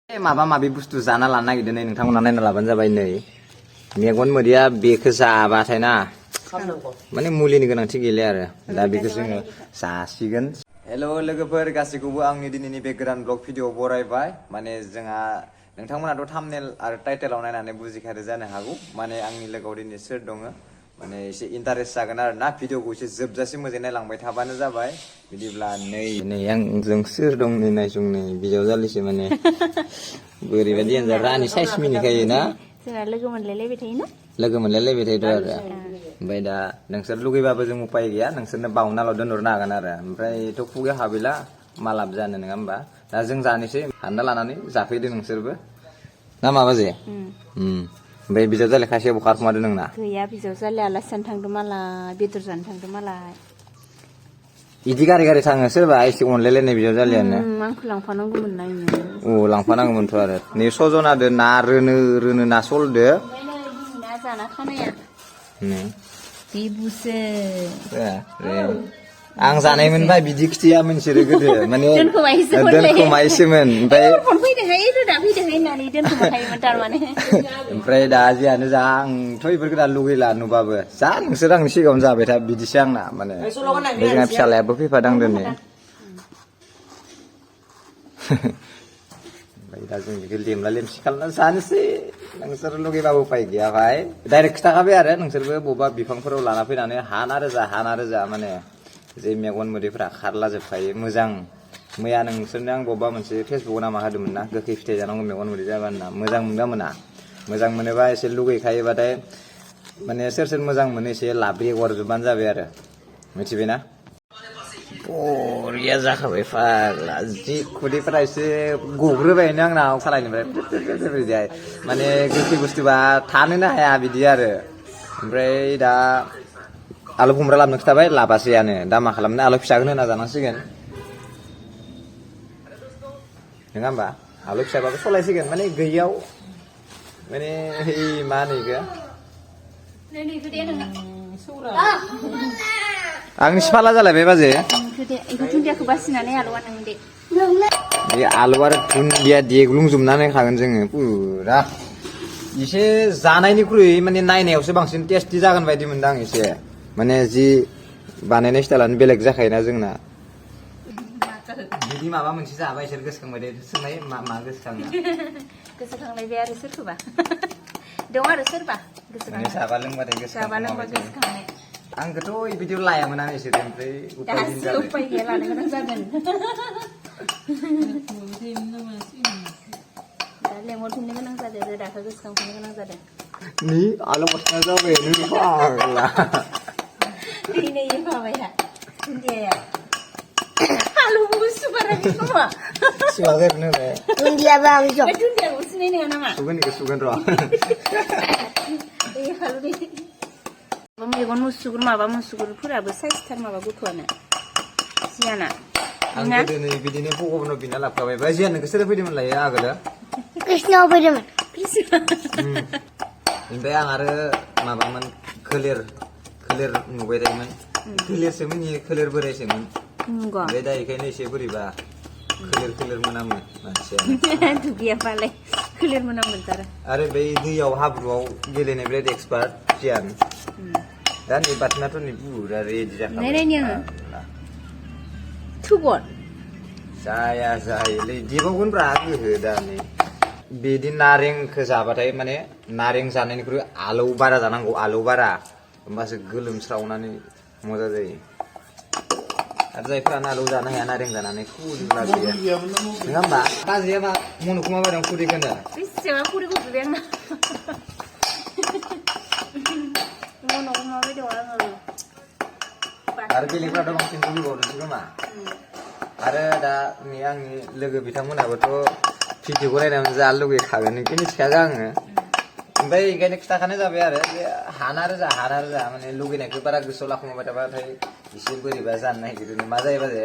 माबा माबि बुस्थु जाना लानो नागिरदों नै नोंथांमोना नायना लाबानो जाबाय नै मेगन मोदैया बेखौ जाबाथाय ना माने मुलिनि गोनांथि गैला आरो दा बेखौ जोङो जासिगोन। हेल' लोगोफोर गासैखौबो आंनि दिनैनि बे गोदान ब्लग भिडिअ बरायबाय। माने जोंहा नोंथांमोनाथ' थाम्बनेल आरो टाइटेलाव नायनानै बुजिखादो जानो हागौ माने आंनि लोगोआव दिनै सोर दङ। माने एसे इन्टारेस्ट जागोन आरो ना भिडिअखौ एसे जोबजासिम मोजाङै नायलांबाय थाबानो जाबाय। बिदिब्ला नै आंजों सोर दं नै नायसं नै बिजावजालिसो माने बोरैबायदि होनजा रानि साइस मिनिखायो ना जोंहा लोगो मोनलायलायबाय थायोना लोगो मोनलायलायबाय थायोथ' आरो ओमफ्राय दा नोंसोर लुगैबाबो जों उपाय गैया नोंसोरनो बावनाल' दोनहरनो हागोन आरो ओमफ्रायथ' खुगायाव हाबैला मालाब जानो नङा होमबा दा जों जानोसै हानना लानानै जाफैदो नोंसोरबो ना मा बाजै ओमफ्राय बिजावजालि खासेया बहा खारखुमादों नोंना गैया बिजावजालि आलासि जानो थांदों मालाय बेदर जानो थांदों मालाय इदि गारि गारि थाङो सोरबा एसे अनलायलायनाय बिजावजालियानो आंखौ लांफानांगौमोन ना इनो औ लांफानांगौमोनथ' आरो नै सजनादो ना रोनो ना सलदो ना जाना खानाया बिबुसो आं जानायमोनबाय बिदि खिथिया मोनसोरो गोदो माने दोनखोमायोसोमोन ओमफ्राय दा जियानो जा आंथ' इफोरखौ दा लुगैला नुबाबो जा नोंसोर आंनि सिगाङावनो जाबाय था बिदिसो आंना माने बे जोंहा फिसालायाबो फैफादांदों नै ओमफ्राय दा जों बेखौ लेमला लेमसि खालामना जानोसै नोंसोर लुगैबाबो उपाय गैया भाइ डाइरेक्ट खिथाखाबाय आरो नोंसोरबो बबेबा बिफांफोराव लाना फैनानै हाना रोजा माने जे मेगन मोदैफोरा खारला जोबखायो मोजां मैया नोंसोरनो आं बबेबा मोनसे फेसबुकआव नामा होदोंमोन ना गोखै फिथाइ जानांगौ मेगन मोदै जाबा होनना मोजां मोनगा मोना मोजां मोनोबा एसे लुगैखायोबाथाय माने सोर मोजां मोनो एसे लाब्रे हरजोबबानो जाबाय आरो मिथिबायना बरिया जाखाबाय फाग्ला जि खुदैफोरा एसे गग्रोबायनो आंनाव सालायनिफ्राय माने गोखै बुस्थुबा थानोनो हाया बिदि आरो ओमफ्राय दा आलु खुमब्रा लाबोनो खिथाबाय लाबासैयानो दा मा खालामनो आलु फिसाखौनो होना जानांसिगोन नङा होमबा आलु फिसाबाबो सलायसिगोन माने गैयाव माने मा होनो इखो आंनि सिफाला जालायबाय बाजै दुन्दियाखौ बासिनानै आलुआ नों दे बे आलु आरो दुन्दिया देग्लुंजोबनानै खागोन जोङो पुरा एसे जानायनिख्रुइ माने नायनायावसो बांसिन टेस्टि जागोन बायदि मोनदों आं एसे माने जि बानायनाय स्टाइलानो बेलेग जाखायोना जोंना बिदि माबा मोनसे जाबाय इसोर गोसोखांबाय दे सोंनाय मा गोसोखाङो गोसोखांलायबाय आरो सोरखौबा दं आरो सोरबा गोसोखांनाय जाबा लोंबाथाय गोसोखांनाय आंखौथ' बिदियाव लायामोन आं एसे ओमफ्राय उपाय गैया लानो गोनां जादों दा लेंहरफिननो गोनां जादों रोदाखौ गोसोखांफिननो गोनां जादों नि आलु मस्ला जाबाय नों फाग्ला नै माबाया दुन्दियाया आलु सुगाराखै खोमा सुगार नोबे दुन्दियाबो आं जब दुन्दियाखौ सिनाय नङा नामा सुगोन र' ए हालु मेगन मुसुगुर माबा मुसुगुरफोराबो साइसथार माबा गथ'आनो जियाना आं गोदो बिदिनो भगबानाव बिना लाबोखाबाय बा जियानो नोंसोर फैदोंमोन लायो आगोलो कृष्णआव फैदोंमोन ओमफ्राय आं आरो माबामोन खोलेर नुबाय थायोमोन खोलेरसोमोन खोलेर बोरायसोमोन ओमफ्राय दा बेखायनो एसे बोरैबा खोलेर मोनामो मानसिया दुगैयाबालाय खोलेर मोनामोन आरो बै दैयाव हाब्रुआव गेलेनाय बिराद एक्सपार्ट जियान दा नै बाथोनाथ' नै बुरा रेडि जाखाबाय थुबन जायोलै देबावगोनब्रा गोहो दा नै बिदि नारेंखौ जाबाथाय माने नारें जानायनिख्रुइ आलौ बारा जानांगौ आलौ बारा होमबासो गोलोमस्रावनानै मोजां जायो आरो जायफोरा आलौ जानो हाया नारें जानानै खुदिब्ला गैया नङा होमबा बाजैया मा मन'खौ माबायदों खुदैखौनो बेसेबां खुदैखौ जुबाय आंना मन'खौ माबायदों आङो आरो बेलेगफ्राथ' बांसिन लुबैबावदोंसो खोमा आरो दा नै आंनि लोगो बिथांमोनाबोथ' भिडिअखौ नायनानै जा लुगैखागोन बेखौ मिथिखागोन आङो ओमफ्राय बेखायनो खिथाखानाय जाबाय आरो बे हाना रोजा माने लुगैनायखौ बारा गोसोआव लाखुमाबाय थाबाथाय एसे बोरैबा जानो नागिरो मा जायो बाजे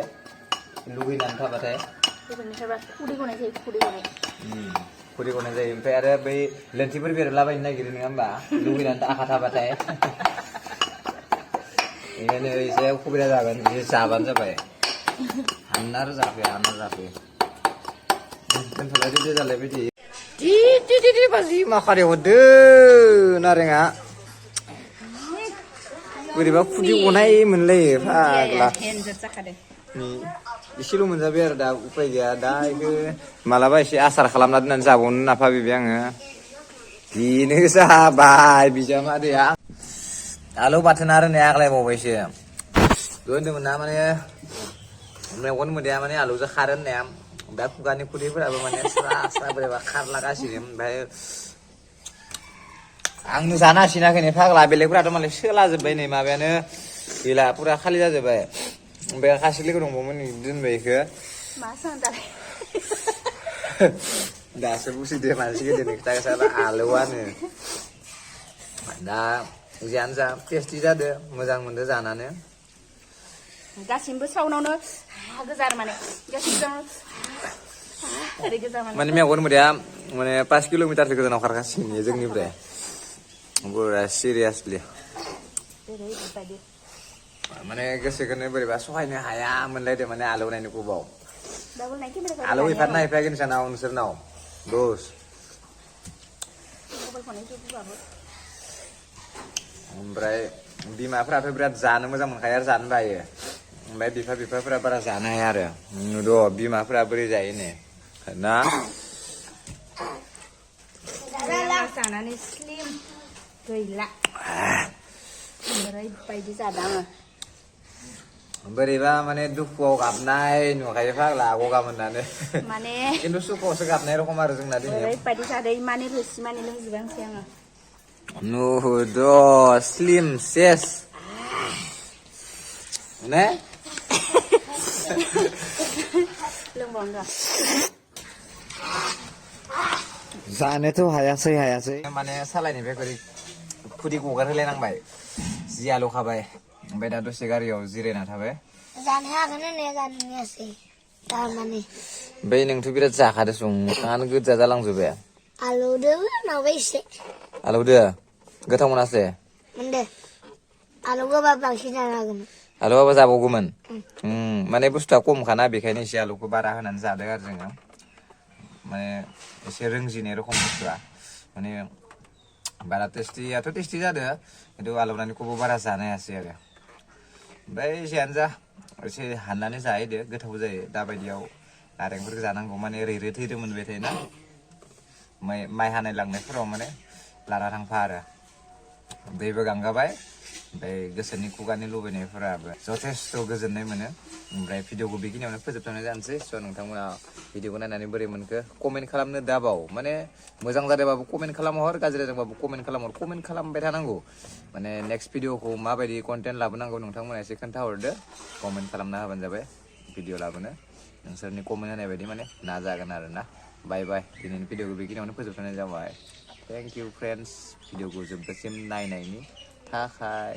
लुगैनानै थाबाथाय खुदै गनाय जायो ओमफ्राय आरो बै लेन्थिफोर बेरलाबायनो नागिरो नङा होमबा लुगैनानै आखा थाबाथाय बेखायनो एसे सुबिदा जागोन एसे जाबानो जाबाय हानना रोजाफै दोनथ'लायदो दे जालायबाय दे di बाजि माखारि हरदो नारेंआ बोरैबा खुदै गनाय मोनलायो फाग्ला हेनजोब जाखादों एसेल' मोनजाबाय आरो दा उपाय गैया दा इखो मालाबा एसे आसार खालामना दोननानै जाबावनो नाफा बिबाय आङो बेनो जाबाय बिजामादैया आलु बाथोन आरो नै आग्लायबावबायसो होनदोंमोन ना माने मेगन मोदैया माने आलुजों खारो होननाया दा खुगानि खुदैफोराबो माने स्रा स्रा बोरैबा खारलागासिनो ओमफ्राय आंनो जानो हासिनाखै फाग्ला बेलेगफोराथ' मालाय सोलाजोब्बाय नै माबायानो गैला फुरा खालि जाजोब्बाय ओमफ्राय खासे लोगो दंबावोमोन दोनबाय इखो मा सांदालाय दासो बुजिदो मानसि गोदोनि खोथा खोथा आलुआनो दा जियानो जा टेस्टि जादो मोजां मोनदो जानानै गासिबो साउन्डआवनो गोजार माने गासिबो ओरै गोजा माने मेगन मोदैया माने 5 किल'मिटारसो गोजानाव खारगासिनो जोंनिफ्राय पुरा सिरियासलि ओरैबायदि माने गोसोखौनो बोरैबा सहायनो हाया मोनलायदो माने आलौ नायनो गोबाव डाबल नाइटि बेलेग आलौ हैफादना हैफायाखै नोंसोरनाव दस ओमफ्राय बिमाफ्राथ' बिराद जानो मोजां मोनखायो आरो जानो बायो ओमफ्राय बिफाफोरा बारा जानो हाया आरो नुद' बिमाफोरा बोरै जायो ने ना जानानै स्लिम गैला ओरैबायदि जादों आङो बोरैबा माने दुखुआव गाबनाय नुखायो फाग्ला गगा मोननानै माने खिन्थु सुखुआवसो गाबनाय रखम आरो जोंना दिनै ओरैबायदि जादों माने रोसि माने लोंजोबांसै आङो नुद' स्लिम सेस ने लोंबावनो जानोथ' हायासै माने सालायनिफ्राय खुदै गगार होलायनांबाय जि आलौ खाबाय ओमफ्राय दा दसे गारियाव जिरायना थाबाय जानो हागोन होननाया जानो हायासै थारमाने ओमफ्राय नोंथ' बिराद जाखादो सं मोखाङानो गोजा जालांजोबबाय आलौदो उनावबो एसे आलौदो गोथाव मोनासै मोनदो आलौ गोबा बांसिन जानो हागौमोन आलौबाबो जाबावगौमोन माने बुस्थुआ खमखाना बेखायनो एसे आलुखौ बारा होनानै जादों आरो जोङो माने एसे रोंजिनाय रखम बुस्थुआ माने बारा टेस्टियाथ' टेस्टि जादों खिन्थु आलौनायनिखौबो बारा जानो हायासै आरो ओमफ्राय जियानो जा एसे हाननानै जाहैदो गोथाव जायो दाबायदियाव नारेंफोरखौ जानांगौ माने रैरो थैरो मोनबाय थायोना माइ हानाय लांनायफोराव माने लाना थांफा आरो दैबो गांगाबाय ओमफ्राय गोसोनि खुगानि लुबैनायफोराबो जथेस्थ' गोजोननाय मोनो ओमफ्राय भिडिअखौ बेखिनियावनो फोजोबथ'नाय जानोसै स' नोंथांमोना भिडिअखौ नायनानै बोरै मोनखो कमेन्ट खालामनो दाबाव माने मोजां जादोंबाबो कमेन्ट खालामहर गाज्रि जादोंबाबो कमेन्ट खालामहर कमेन्ट खालामबाय थानांगौ माने नेक्स्ट भिडिअखौ माबायदि कन्टेन्ट लाबोनांगौ नोंथांमोना एसे खोन्थाहरदो कमेन्ट खालामना होबानो जाबाय भिडिअ लाबोनो नोंसोरनि कमेन्ट होनाय बायदि माने नाजागोन आरो ना बाय दिनैनि भिडिअखौ बेखिनियावनो फोजोबथ'नाय जाबाय थेंक इउ फ्रेन्ड्स भिडिअखौ जोबजासिम नायनायनि थाखाय